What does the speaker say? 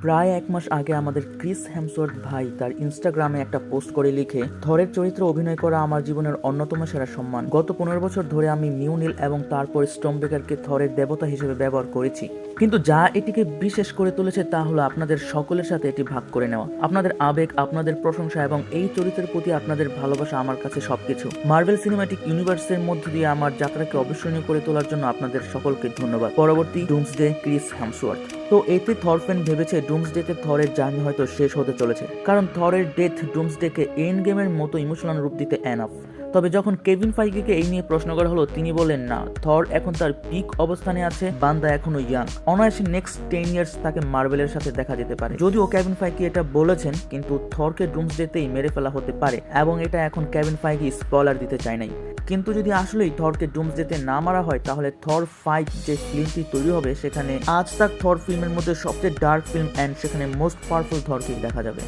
প্রায় 1 মাস আগে আমাদের ক্রিস হেমসওয়ার্থ ভাই তার ইনস্টাগ্রামে একটা পোস্ট করে লিখে, থরের চরিত্রে অভিনয় করা আমার জীবনের অন্যতম সেরা সম্মান। গত 15 বছর ধরে আমি মিউনিল এবং তারপর স্টর্মব্রেকারকে থরের দেবতা হিসেবে ব্যবহার করেছি, কিন্তু যা এটিকে বিশেষ করে তুলেছে তা হলো আপনাদের সকলের সাথে এটি ভাগ করে নেওয়া। আপনাদের আবেগ, আপনাদের প্রশংসা এবং এই চরিত্রের প্রতি আপনাদের ভালোবাসা আমার কাছে সবকিছু। মার্ভেল সিনেম্যাটিক ইউনিভার্সের মধ্য দিয়ে আমার যাত্রাকে অবিস্মরণীয় করে তোলার জন্য আপনাদের সকলকে ধন্যবাদ। পরবর্তী ডুমসডে, ক্রিস হেমসওয়ার্থ। তো এতে থর ফ্যান ভেবেছে ডুমসডেতে থরের জার্নি হয়তো শেষ হতে চলেছে, কারণ থরের ডেথ ডুমসডেকে এন্ড গেমের মতো ইমোশনাল রূপ দিতে এনাফ। তবে যখন কেভিন ফাইগিকে এই নিয়ে প্রশ্ন করা হলো, তিনি বলেন না, থর এখন তার পিক অবস্থানে আছে, বান্দা এখনো ইয়াং, অনায়াসে নেক্সট 10 ইয়ার্স তাকে মার্ভেলের সাথে দেখা যেতে পারে। যদিও কেভিন ফাইগি এটা বলেছেন, কিন্তু থরকে ডুমসডেতেই মেরে ফেলা হতে পারে এবং এটা এখন কেভিন ফাইগি স্পয়লার দিতে চায় নাই। কিন্তু যদি আসলেই থরকে ডুমসডেতে না মারা হয়, তাহলে থর 5 যে ফিল্মটি তৈরি হবে সেখানে আজ তাক থর ফিল্মের মধ্যে সবচেয়ে ডার্ক ফিল্ম, অ্যান্ড সেখানে মোস্ট পাওয়ারফুল থরকেই দেখা যাবে।